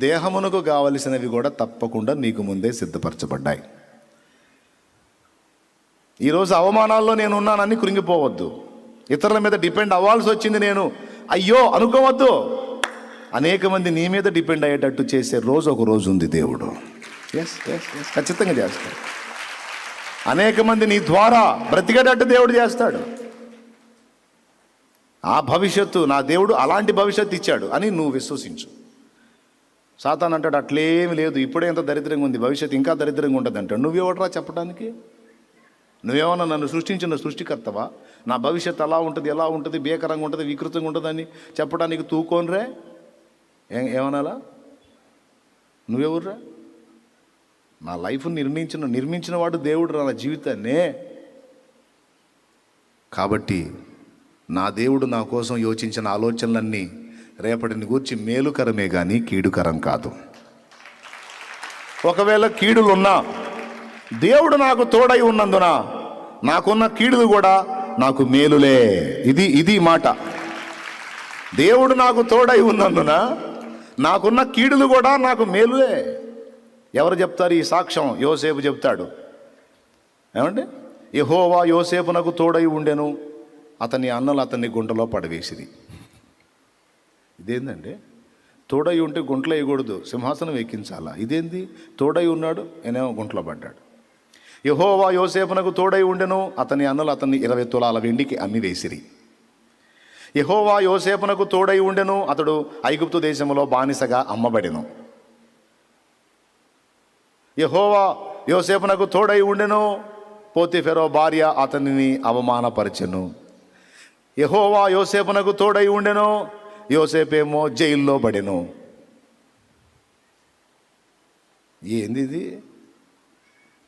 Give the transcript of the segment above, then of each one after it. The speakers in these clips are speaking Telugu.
దేహమునకు కావలసినవి కూడా తప్పకుండా నీకు ముందే సిద్ధపరచబడ్డాయి. ఈరోజు అవమానాల్లో నేను ఉన్నానని కృంగిపోవద్దు. ఇతరుల మీద డిపెండ్ అవ్వాల్సి వచ్చింది నేను అయ్యో అనుకోవద్దు. అనేక మంది నీ మీద డిపెండ్ అయ్యేటట్టు చేసే రోజు ఒక రోజు ఉంది దేవుడు. ఎస్ ఖచ్చితంగా చేస్తాడు. అనేక మంది నీ ద్వారా బ్రతికేటట్టు దేవుడు చేస్తాడు. ఆ భవిష్యత్తు నా దేవుడు అలాంటి భవిష్యత్తు ఇచ్చాడు అని నువ్వు విశ్వసించు. సాతాను అంటాడు అట్లేమి లేదు, ఇప్పుడే ఎంత దరిద్రంగా ఉంది, భవిష్యత్తు ఇంకా దరిద్రంగా ఉంటుంది అంటాడు. నువ్వెవడరా చెప్పడానికి? నువ్వేమన్నా నన్ను సృష్టించిన సృష్టికర్తవా? నా భవిష్యత్తు అలా ఉంటుంది, ఎలా ఉంటుంది, భీకరంగా ఉంటుంది, వికృతంగా ఉంటుందని చెప్పడానికి తూకోనరే ఏమనాలా? నువ్వెవర్రా? నా లైఫ్ను నిర్మించిన వాడు దేవుడు, నా జీవితాన్నే. కాబట్టి నా దేవుడు నా కోసం యోచించిన ఆలోచనలన్నీ రేపటిని గూర్చి మేలుకరమే కానీ కీడుకరం కాదు. ఒకవేళ కీడులున్నా దేవుడు నాకు తోడై ఉన్నందున నాకున్న కీడులు కూడా నాకు మేలులే. ఇది మాట. దేవుడు నాకు తోడై ఉన్నందున నాకున్న కీడులు కూడా నాకు మేలులే. ఎవరు చెప్తారు ఈ సాక్ష్యం? యోసేపు చెప్తాడు. ఏమండి? యెహోవా యోసేపునకు తోడై ఉండెను, అతని అన్నలు అతన్ని గుంటలో పడవేసిరి. ఇదేందండి? తోడై ఉంటే గుంటలో వేయకూడదు, సింహాసనం ఎక్కించాలా? ఇదేంది? తోడై ఉన్నాడు, నేనేమో గుంటలో పడ్డాడు. యెహోవా యోసేపునకు తోడై ఉండెను, అతని అన్నలు అతన్ని 20 తులాల వెండికి అమ్మి వేసిరి. యెహోవా యోసేపునకు తోడై ఉండెను, అతడు ఐగుప్తు దేశంలో బానిసగా అమ్మబడెను. యెహోవా యోసేపునకు తోడై ఉండెను, పోతిఫెరో భార్య అతనిని అవమానపరచెను. యెహోవా యోసేపునకు తోడై ఉండెను, యోసేపేమో జైల్లో పడెను. ఏంది ఇది?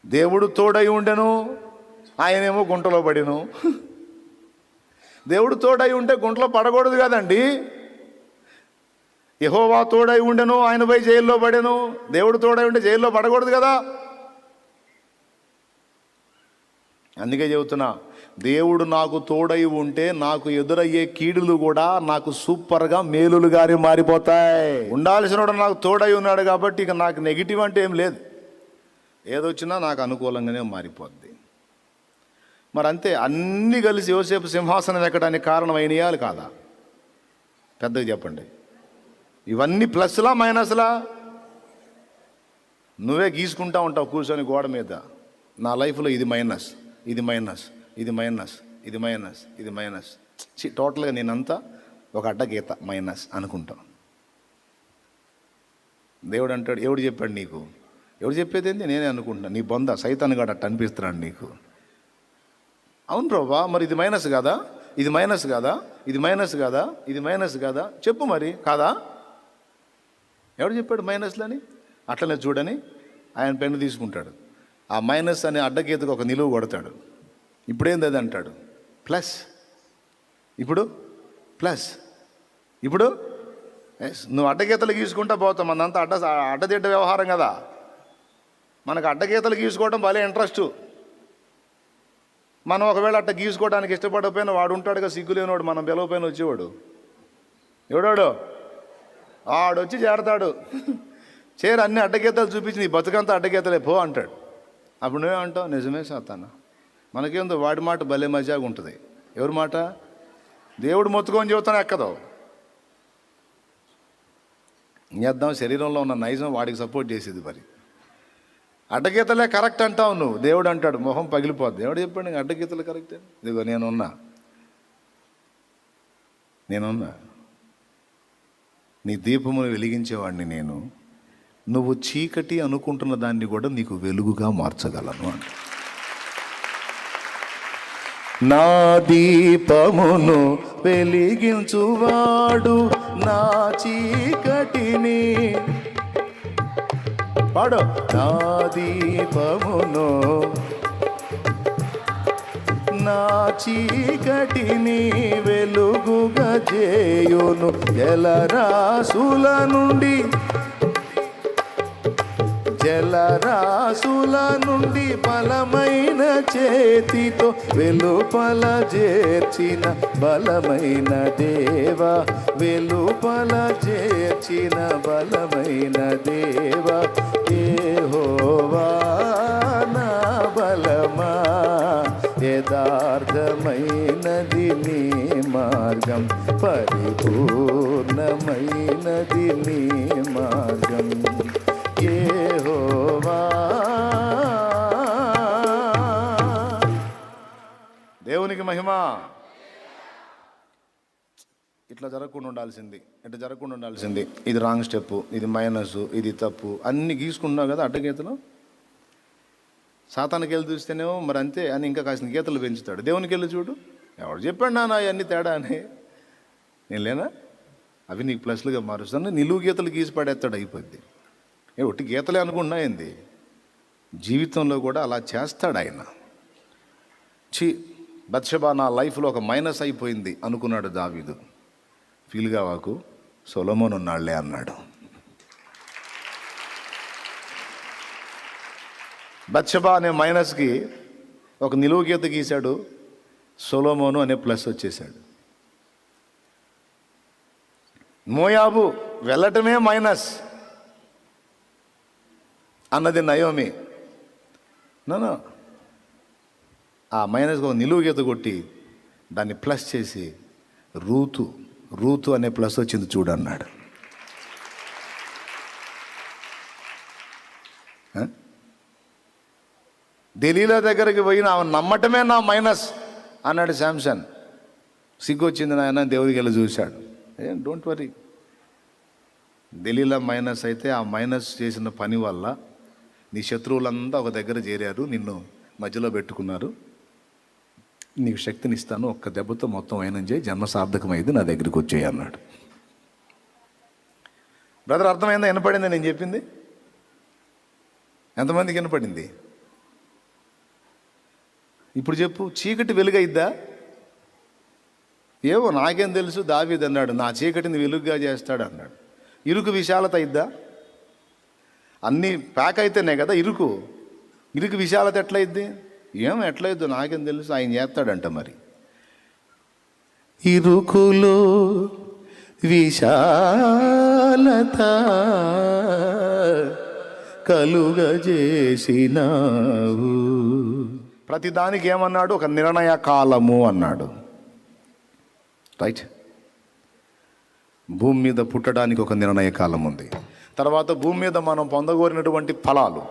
దేవుడు తోడై ఉండెను, ఆయనేమో గుంటలో పడెను. దేవుడు తోడై ఉంటే గుంటలో పడకూడదు కదండి. యెహోవా తోడై ఉండెను, ఆయన పోయి జైల్లో పడెను. దేవుడు తోడై ఉంటే జైల్లో పడకూడదు కదా. అందుకే చెబుతున్నా, దేవుడు నాకు తోడై ఉంటే నాకు ఎదురయ్యే కీడులు కూడా నాకు సూపర్గా మేలులుగానే మారిపోతాయి. ఉండాల్సినోడు నాకు తోడై ఉన్నాడు కాబట్టి ఇక నాకు నెగిటివ్ అంటే ఏం లేదు. ఏదొచ్చినా నాకు అనుకూలంగానే మారిపోద్ది. మరి అంతే, అన్నీ కలిసి యోసేపు సింహాసనం ఎక్కడానికి కారణం అయినాయాలు కాదా? పెద్దగా చెప్పండి. ఇవన్నీ ప్లస్లా మైనస్లా? నువ్వే గీసుకుంటా ఉంటావు కూర్చొని గోడ మీద. నా లైఫ్లో ఇది మైనస్, ఇది మైనస్, ఇది మైనస్, ఇది మైనస్, ఇది మైనస్. టోటల్గా నేనంతా ఒక అడ్డగీత మైనస్ అనుకుంటాం. దేవుడు అంటాడు, ఎవడు చెప్పాడు నీకు? ఎవడు చెప్పేది ఏంటి? నేనే అనుకుంటున్నాను. నీ బొంద సైతాన్ గాడు అట్ట అనిపిస్తున్నాడు నీకు. అవును ప్రభా, మరి ఇది మైనస్ కాదా? ఇది మైనస్ కాదా? ఇది మైనస్ కాదా? ఇది మైనస్ కాదా? చెప్పు మరి. కాదా? ఎవడు చెప్పాడు మైనస్లని? అట్లనే చూడని ఆయన పెన్ను తీసుకుంటాడు, ఆ మైనస్ అనే అడ్డగీతకు ఒక నిలువు కొడతాడు. ఇప్పుడేంది అది అంటాడు ప్లస్, ఇప్పుడు ప్లస్, ఇప్పుడు నువ్వు అడ్డగీతలు గీసుకుంటా పోతావు. మనంతా అడ్డదిడ్డ వ్యవహారం కదా. మనకు అడ్డగీతలు గీసుకోవడం భలే ఇంట్రెస్ట్. మనం ఒకవేళ అట్ట గీసుకోవడానికి ఇష్టపడకపోయినా వాడు ఉంటాడుగా సిగ్గులేనివాడు, మనం పిలవపోయిన వచ్చేవాడు. ఎవడాడు? ఆడొచ్చి చేరతాడు. చేరి అన్ని అడ్డగీతలు చూపించి నీ బతుకంతా అడ్డగీతలే పో అంటాడు. అప్పుడు నువ్వేమంటావు? నిజమే సాతానా, మనకేందో వాడి మాట భలే మజాగా ఉంటుంది. ఎవరి మాట? దేవుడు మొత్తుకొని చెబుతాను ఎక్కదో. చేద్దాం, శరీరంలో ఉన్న నైజం వాడికి సపోర్ట్ చేసేది. మరి అడ్డగీతలే కరెక్ట్ అంటావు నువ్వు. దేవుడు అంటాడు మొహం పగిలిపోద్ది. దేవుడు చెప్పాడు అడ్డగీతలు కరెక్టే. ఇదిగో నేనున్నా, నీ దీపమును వెలిగించేవాడిని నేను. నువ్వు చీకటి అనుకుంటున్న దాన్ని కూడా నీకు వెలుగుగా మార్చగలను అంట. నా దీపమును వెలిగించువాడు నా చీకటిని పాడు. నా దీపమును నా చీకటిని వెలుగుగా చేయును. జలరాశుల నుండి బలమైన చేతితో వెలుపల చేర్చిన బలమైన దేవా, వెలుపల చేర్చిన బలమైన దేవా, యెహోవా నా బలమా, యథార్థమైనది నీ మార్గం, పరిపూర్ణమైనది నీ మార్గం, యెహోవా. దేవునికి మహిమ. ఇట్లా జరగకుండా ఉండాల్సింది, ఇది రాంగ్ స్టెప్, ఇది మైనస్, ఇది తప్పు, అన్ని గీసుకున్నావు కదా అడ్డగీతలు. సాతానికి వెళ్ళి చూస్తేనేమో మరి అంతే అని ఇంకా కాసిన గీతలు పెంచుతాడు. దేవునికి వెళ్ళి చూడు, ఎవడు చెప్పాడు నాన్న అవన్నీ తేడా అని, నేను లేనా, అవి నీకు ప్లస్లుగా మారుస్తాను, నిలువు గీతలు గీసి పడేస్తాడు, అయిపోద్ది. ఒట్టి గీతలే అనుకున్నా ఏంది, జీవితంలో కూడా అలా చేస్తాడు ఆయన. బత్షెబా నా లైఫ్లో ఒక మైనస్ అయిపోయింది అనుకున్నాడు దావీదు. ఫీల్ కావాకు, సొలొమోను ఉన్నాళ్లే అన్నాడు. బత్షెబా అనే మైనస్కి ఒక నిలువు గీత గీశాడు, సొలొమోను అనే ప్లస్ వచ్చేసాడు. మోయాబు వెళ్ళటమే మైనస్ అన్నది నయోమి. నో, ఆ మైనస్కి ఒక నిలువు గీత కొట్టి దాన్ని ప్లస్ చేసి రూతు అనే ప్లస్ వచ్చింది చూడన్నాడు. దెలీలా దగ్గరికి పోయిన ఆమె నమ్మటమే నా మైనస్ అన్నాడు శాంసన్. సిగ్గు వచ్చింది నాయన, దేవుడికి వెళ్ళి చూశాడు. డోంట్ వరీ, దెలీలా మైనస్ అయితే ఆ మైనస్ చేసిన పని వల్ల నీ శత్రువులంతా ఒక దగ్గర చేరారు, నిన్ను మధ్యలో పెట్టుకున్నారు, నీకు శక్తిని ఇస్తాను, ఒక్క దెబ్బతో మొత్తం అయినం చేయి, జన్మ సార్థకమైంది, నా దగ్గరికి వచ్చేయి అన్నాడు. బ్రదర్ అర్థమైందా? వినపడింది నేను చెప్పింది? ఎంతమందికి వినపడింది? ఇప్పుడు చెప్పు, చీకటి వెలుగైద్దా? ఏవో నాకేం తెలుసు, దావీదు అన్నాడు నా చీకటిని వెలుగుగా చేస్తాడు అన్నాడు. ఇరుకు విశాలత అయిద్దా? అన్నీ ప్యాక్ అయితేనే కదా ఇరుకు విశాలత ఎట్లయిద్ది? ఎట్లయిద్దు నాకేం తెలుసు, ఆయన చేస్తాడంట. మరి ఇరుకులో విశాలత కలుగజేసినావు. ప్రతిదానికి ఏమన్నాడు? ఒక నిర్ణయ కాలము అన్నాడు. రైట్, భూమి మీద పుట్టడానికి ఒక నిర్ణయ కాలం ఉంది. తర్వాత భూమి మీద మనం పొందగోరినటువంటి ఫలాలు,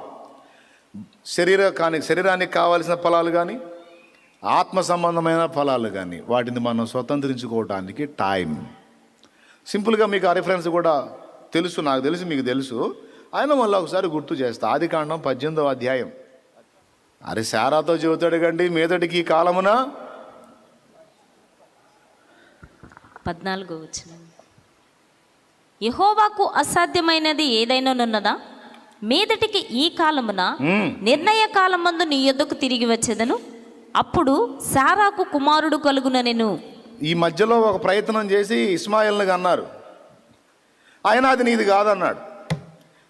శరీరానికి కావాల్సిన ఫలాలు కానీ, ఆత్మ సంబంధమైన ఫలాలు కానీ, వాటిని మనం స్వతంత్రించుకోవడానికి టైం. సింపుల్గా మీకు ఆ రిఫరెన్స్ కూడా తెలుసు, నాకు తెలుసు, మీకు తెలుసు, ఆయన మళ్ళీ ఒకసారి గుర్తు చేస్తా. ఆదికాండం 18వ అధ్యాయం. అరే శారాతో చెబుతాడు కండి, మీదటికి ఈ కాలమున 14వ వచనం, యెహోవాకు అసాధ్యమైనది ఏదైనానున్నదా? మీదటికి ఈ కాలమున నిర్ణయ కాలమందు నీ యొద్దకు తిరిగి వచ్చేదను, అప్పుడు శారాకు కుమారుడు కలుగుననెను. ఈ మధ్యలో ఒక ప్రయత్నం చేసి ఇస్మాయిల్ని అన్నారు, ఆయన అది నీది కాదన్నాడు.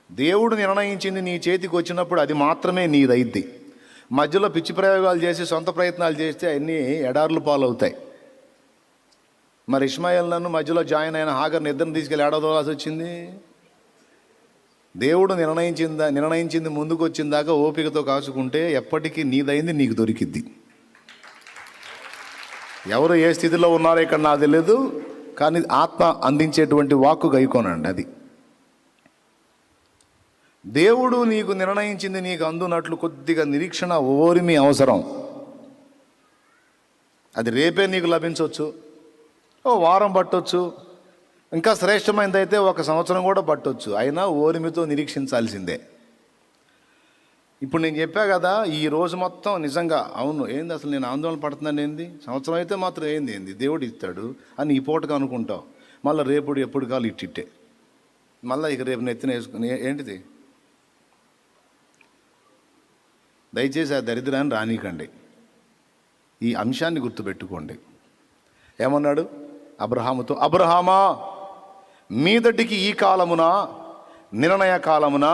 దేవుడు నిర్ణయించింది నీ చేతికి వచ్చినప్పుడు అది మాత్రమే నీదైద్ది. మధ్యలో పిచ్చి ప్రయోగాలు చేసి సొంత ప్రయత్నాలు చేస్తే అన్నీ ఎడార్లు పాలవుతాయి. మరి ఇస్మాయిల్ నన్ను మధ్యలో జాయిన్ అయిన హాగర్ నిద్రను తీసుకెళ్ళి ఏడాదోలాల్సి వచ్చింది. దేవుడు నిర్ణయించింది ముందుకు వచ్చిందాకా ఓపికతో కాచుకుంటే ఎప్పటికీ నీదైంది నీకు దొరికిద్ది. ఎవరు ఏ స్థితిలో ఉన్నారో ఇక్కడ నాకు తెలియదు, కానీ ఆత్మ అందించేటువంటి వాక్కు గైకోనండి. అది దేవుడు నీకు నిర్ణయించింది నీకు అందునట్లు కొద్దిగా నిరీక్షణ ఓరిమి అవసరం. అది రేపే నీకు లభించవచ్చు, ఓ వారం పట్టొచ్చు, ఇంకా శ్రేష్టమైనదైతే 1 సంవత్సరం కూడా పట్టొచ్చు. అయినా ఓరిమితో నిరీక్షించాల్సిందే. ఇప్పుడు నేను చెప్పా కదా, ఈ రోజు మొత్తం నిజంగా అవును ఏంది అసలు నేను ఆందోళన పడుతున్నాను ఏంది, సంవత్సరం అయితే మాత్రం ఏంది దేవుడు ఇస్తాడు అని ఈ పూటగా అనుకుంటావు. మళ్ళీ రేపుడు ఎప్పుడు కాలు ఇట్టిట్టే, మళ్ళీ ఇక రేపు నెత్తిన వేసుకుని ఏంటిది. దయచేసి ఆ దరిద్రాన్ని రానీకండి. ఈ అంశాన్ని గుర్తుపెట్టుకోండి. ఏమన్నాడు అబ్రహాముతో? అబ్రహామా, మీదటికి ఈ కాలమున నిర్ణయ కాలమున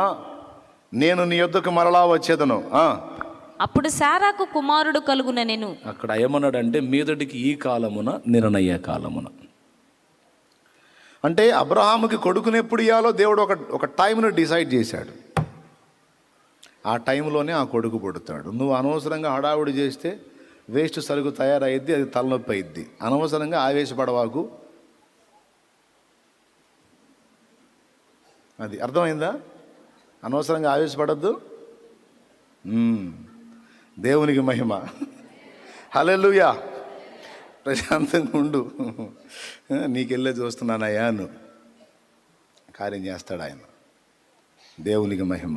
నేను నీ యొద్దకు మరలా వచ్చేదను. అప్పుడు శారాకు కుమారుడు కలుగుననెను. అక్కడ ఏమన్నాడంటే మీదటికి ఈ కాలమున నిర్ణయ కాలమున. అంటే అబ్రహాముకి కొడుకుని ఎప్పుడు ఇవ్వాలో దేవుడు ఒక టైంను డిసైడ్ చేశాడు. ఆ టైంలోనే ఆ కొడుకు పుడతాడు. నువ్వు అనవసరంగా హడావుడి చేస్తే వేస్ట్ సరుకు తయారైద్ది, అది తలనొప్పి అయిద్ది. అనవసరంగా ఆవేశపడవాకు. అది అర్థమైందా? అనవసరంగా ఆవేశపడద్దు. దేవునికి మహిమ. హల్లెలూయా. ప్రశాంతంగా ఉండు. నీకెళ్ళే చూస్తున్నానయ్యా నువ్వు కార్యం చేస్తాడు ఆయన. దేవునికి మహిమ.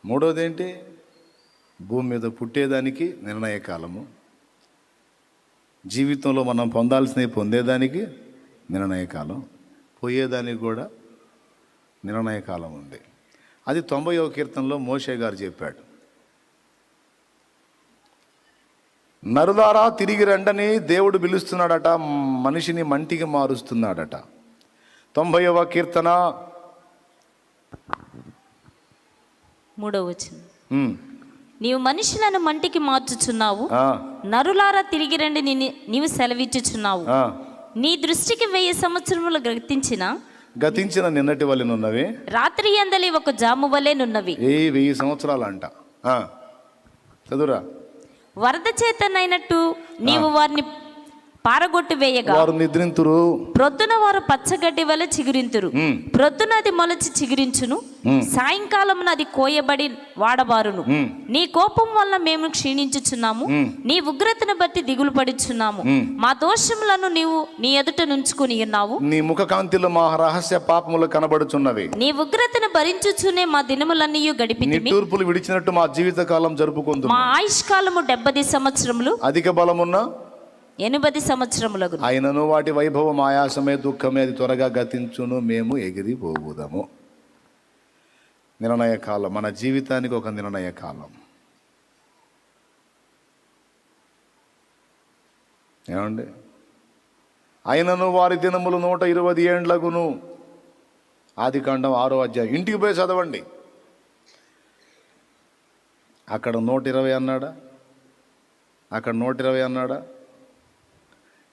మూడోది ఏంటి? భూమి మీద పుట్టేదానికి నిర్ణయ కాలము, జీవితంలో మనం పొందాల్సినవి పొందేదానికి నిర్ణయ కాలం, పోయేదానికి కూడా నిర్ణయ కాలం ఉంది. అది 90వ కీర్తనలో మోషే గారు చెప్పాడు. నరులారా తిరిగి రండని దేవుడు పిలుస్తున్నాడట, మనిషిని మంటికి మారుస్తున్నాడట. 90వ కీర్తన 3వ వచనం. నీవు మనుషులను మంటికి మార్చుచున్నావు, నరులారా తిరిగి రండి నీవు సెలవిచ్చుచున్నావు. నీ దృష్టికి 1000 సంవత్సరములు గతించిన నిన్నటి వలె నున్నవి, రాత్రి అందలి ఒక జాము వలె నున్నవి. 1000 సంవత్సరాలు అంట. చదువురా. వరద చేతనైనట్టు నీవు వారిని పారగొట్టు వేయగా వారు నిద్రింతురు, ప్రొద్దున వారు పచ్చగడ్డి వలె చిగురింతురు. ప్రొద్దున అది మొలచి చిగురించును, సాయంకాలమున అది కోయబడి వాడబారును. నీ కోపం వల్ల మేము క్షీణించుచున్నాము, నీ ఉగ్రతను బట్టి దిగులు పడుచున్నాము. మా దోషములను నీవు నీ ఎదుట నుంచుకుని ఉన్నావు, నీ ముఖ కాంతిలో మా రహస్య పాపములు కనబడుచున్నవి. నీ ఉగ్రతను భరించుచునే మా దినములన్నీ గడిపితిమి, తూర్పులు విడిచినట్టు మా జీవిత కాలం జరుపుకుందు. మా ఆయుష్కాలము 70 సంవత్సరములు, అధిక బలమున్న 80 సంవత్సరములకు. ఆయనను వాటి వైభవం ఆయాసమే దుఃఖమే అది త్వరగా గతించును, మేము ఎగిరిపోవుదాము. నిర్ణయ కాలం, మన జీవితానికి ఒక నిర్ణయ కాలం. ఏమండి? ఆయనను వారి దినములు 120 ఏండ్లగును. ఆదికాండం 6వ అధ్యాయం. ఇంటికి పోయి చదవండి. అక్కడ 120 అన్నాడా? అక్కడ 120 అన్నాడా?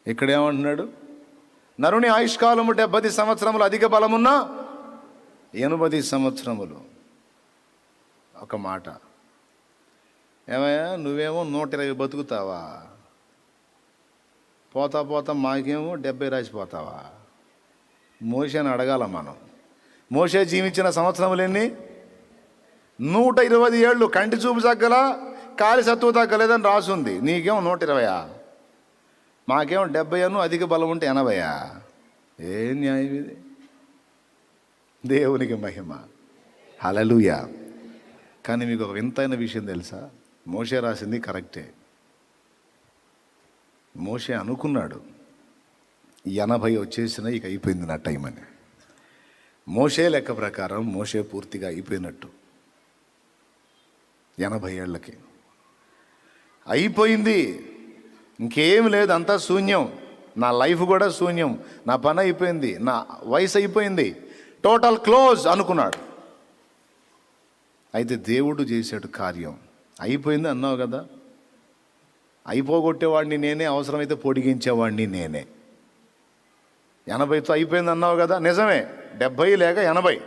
ఇక్కడ ఏమంటున్నాడు? నరుని ఆయుష్కాలము 70 సంవత్సరములు, అధిక బలమున్న 80 సంవత్సరములు. ఒక మాట, ఏమయ్యా నువ్వేమో 120 బతుకుతావా? పోతా పోతా మాకేమో 70 రాసిపోతావా? మోషేని అడగాల మనం. మోషే జీవించిన సంవత్సరములు ఎన్ని? 120 ఏళ్ళు. కంటి చూపు తగ్గల, కాలి సత్తువు తగ్గలేదని రాసుంది. నీకేమో 120. మాకేమో 70 అధిక బలం ఉంటే 80. ఏ న్యాయం ఇది? దేవునికి మహిమ. హల్లెలూయా. కానీ మీకు ఒక వింతైన విషయం తెలుసా? మోషే రాసింది కరెక్టే. మోషే అనుకున్నాడు 80 వచ్చేసిన ఇక అయిపోయింది నా టైం అని. మోషే లెక్క ప్రకారం మోషే పూర్తిగా అయిపోయినట్టు 80 ఏళ్ళకి అయిపోయింది. ఇంకేం లేదు, అంతా శూన్యం. నా లైఫ్ కూడా శూన్యం, నా పని అయిపోయింది, నా వయసు అయిపోయింది, టోటల్ క్లోజ్ అనుకున్నాడు. అయితే దేవుడు చేశాడు కార్యం. అయిపోయింది అన్నావు కదా, అయిపోగొట్టేవాడిని నేనే, అవసరమైతే పొడిగించేవాడిని నేనే. 80తో అయిపోయింది అన్నావు కదా, నిజమే. 70 లేక 80.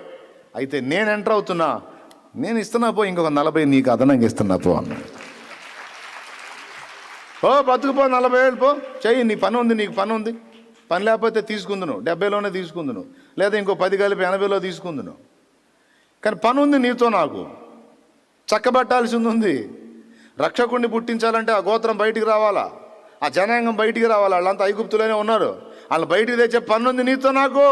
అయితే నేను ఎంటర్ అవుతున్నా, నేను ఇస్తున్నా పో, ఇంకొక 40 నీకు అదనంగా ఇస్తున్నా పో అన్నాడు. ఓ బతుకుపో, 40 ఏళ్ళు పో, చెయ్యి, నీ పని ఉంది, నీకు పని ఉంది. పని లేకపోతే తీసుకుందును, 70లోనే తీసుకుందును, లేదా ఇంకో 10 కలిపి 80లో తీసుకుందును. కానీ పని ఉంది నీతో నాకు, చక్కబట్టాల్సింది ఉంది. రక్షకుడిని పుట్టించాలంటే ఆ గోత్రం బయటికి రావాలా, ఆ జనాంగం బయటికి రావాలా. వాళ్ళంతా ఐగుప్తులోనే ఉన్నారు, వాళ్ళు బయటికి తెచ్చే పని ఉంది నీతో నాకు.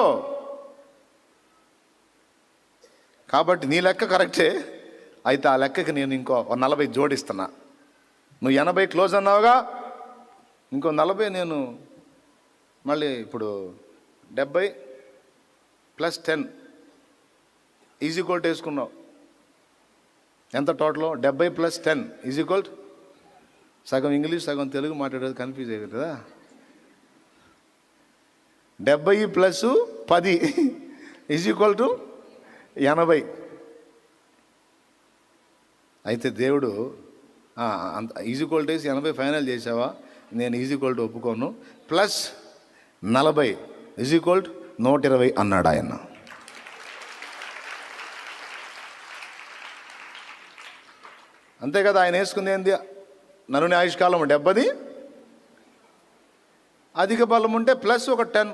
కాబట్టి నీ లెక్క కరెక్టే. అయితే ఆ లెక్కకి నేను ఇంకో 40 జోడిస్తున్నా. నువ్వు 80 క్లోజ్ అన్నావుగా, ఇంకో 40 నేను మళ్ళీ ఇప్పుడు 70 + 10 = వేసుకున్నావు. ఎంత టోటల్? 70 + 10 = సగం ఇంగ్లీష్ సగం తెలుగు మాట్లాడేది కన్ఫ్యూజ్ అయ్యేది కదా. 70 + 10 = 80. అయితే దేవుడు అంత ఈజీ క్వాలిటీస్ 80 ఫైనల్ చేసావా, నేను ఈజీ క్వాలిటీ ఒప్పుకోను, ప్లస్ 40 ఈజీ క్వాలిటీ 120 అన్నాడు ఆయన. అంతే కదా, ఆయన వేసుకుంది ఏంది? నరుని ఆయుష్కాలం 70, అధిక బలం ఉంటే ప్లస్ ఒక 10,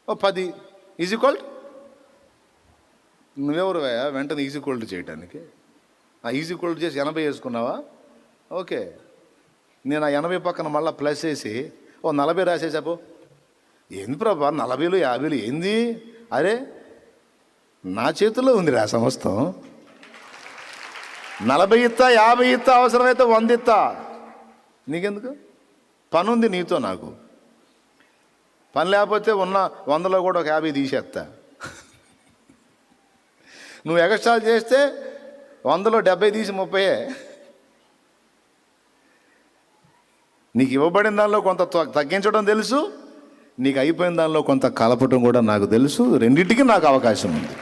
ఓ 10 ఈజీ క్వాలిటీ. నువ్వెవరు వెంటనే ఈజీ క్వాలిటీ చేయడానికి? ఆ ఈజీ క్వాలిటీ చేసి 80 వేసుకున్నావా? ఓకే, నేను ఆ 80 పక్కన మళ్ళీ ప్లస్ వేసి ఓ 40 రాసేసాపో. ఏంది ప్రభా 40లు 50లు ఏంది? అరే నా చేతుల్లో ఉంది రా సమస్తం. 40 ఇస్తా, 50 ఇస్తా, అవసరమైతే 100 ఇస్తా, నీకెందుకు? పని ఉంది నీతో నాకు. పని లేకపోతే ఉన్న 100లో కూడా ఒక 50 తీసేస్తా. నువ్వు ఎక్స్ట్రా చేస్తే 100లో 70 తీసి 30. నీకు ఇవ్వబడిన దానిలో కొంత తగ్గించడం తెలుసు, నీకు అయిపోయిన దానిలో కొంత కలపటం కూడా నాకు తెలుసు. రెండింటికి నాకు అవకాశం ఉంది.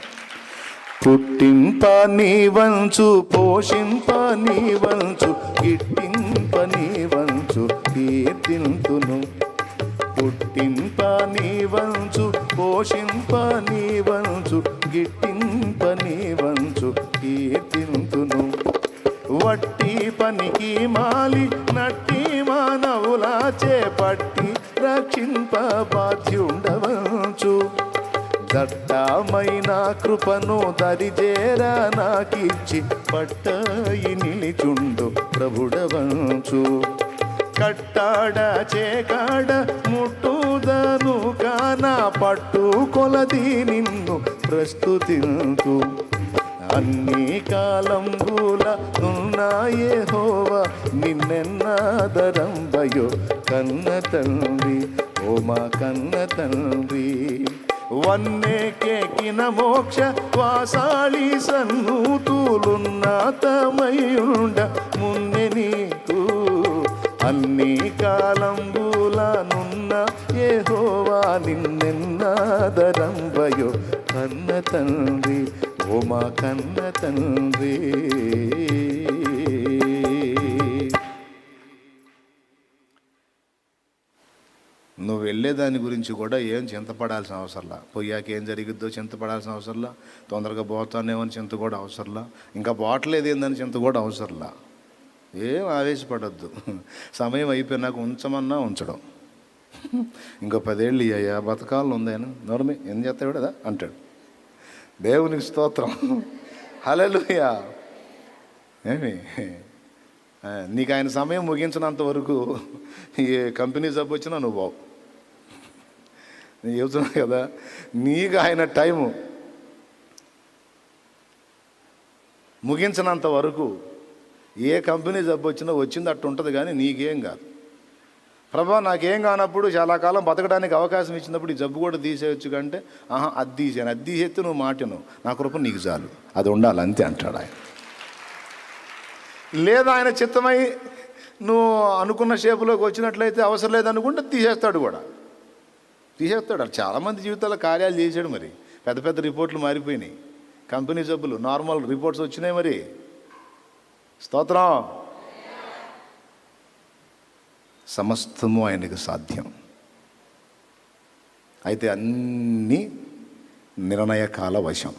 పుట్టింప నీ వంచు, పోషింప నీ వంచు, గిట్టింప నీ వంచు, కీర్తింతును. పుట్టింప నీ వంచు, పోషింప నీ వంచు, గిట్టింప నీ వంచు, కీర్తింతును. వట్టి పనికి మాలి నట్టి మానవులా చేపట్టి రక్షింప బాధ్యుండవచ్చు. దట్టమైన కృపను దరిజేరా నాకిచ్చి పట్టయి నిలిచుండు ప్రభుడవచ్చు. కట్టాడ చేకాడ ముట్టుదను కానా పట్టు కొలది నిన్ను ప్రస్తుతింతు. అన్ని కాలంబుల నున్న యెహోవా నిన్నెన్నాదరంబయో కన్న తండ్రి, ఓ మా కన్న తండ్రి. వన్నెకెక్కిన మోక్ష వాసాళి సన్నూతులున్నతమయుండ మున్నె నీకు. అన్ని కాలంబుల నున్న యెహోవా నిన్నెన్నాదరంబయో కన్న తండ్రి, ఓ మా కన్న తండ్రి. నువ్వు వెళ్ళేదాని గురించి కూడా ఏం చింతపడాల్సిన అవసరంలా. పోయాక ఏం జరిగిద్దో చింతపడాల్సిన అవసరంలా. తొందరగా పోతానేమని చింత కూడా అవసరంలా. ఇంకా పోవట్లేదు ఏందని చింత కూడా అవసరంలా. ఏం ఆవేశపడద్దు. సమయం అయిపోయినాక ఉంచమన్నా ఉంచడం. ఇంకో 10 ఏళ్ళు అయ్యా బతకాలను ఉందేనా నోరమి ఏం చేస్తాడు కదా అంటాడు. దేవునికి స్తోత్రం, హల్లెలూయా. ఏమి నీకు ఆయన సమయం ముగించినంత వరకు ఏ కంపెనీ జబ్బు వచ్చినా నువ్వు బావు. నేను చెబుతున్నా కదా, నీకు ఆయన టైము ముగించినంత వరకు ఏ కంపెనీ జబ్బు వచ్చినా వచ్చింది అట్టు ఉంటుంది, కానీ నీకేం కాదు. ప్రభా నాకేం కానప్పుడు చాలా కాలం బతకడానికి అవకాశం ఇచ్చినప్పుడు ఈ జబ్బు కూడా తీసేయచ్చు కంటే, అది తీసాను, అది తీసేస్తే నువ్వు మాటను, నా కృప నీకు చాలు, అది ఉండాలి అంతే అంటాడు ఆయన. లేదా ఆయన చిత్తమై నువ్వు అనుకున్న షేపులోకి వచ్చినట్లయితే అవసరం లేదనుకుంటే తీసేస్తాడు కూడా, తీసేస్తాడు. చాలామంది జీవితాల్లో కార్యాలు చేశాడు. మరి పెద్ద పెద్ద రిపోర్ట్లు మారిపోయినాయి, కంపెనీ జబ్బులు నార్మల్ రిపోర్ట్స్ వచ్చినాయి. మరి స్తోత్రం. సమస్తము ఆయనకు సాధ్యం. అయితే అన్నీ నిర్ణయకాల వశం.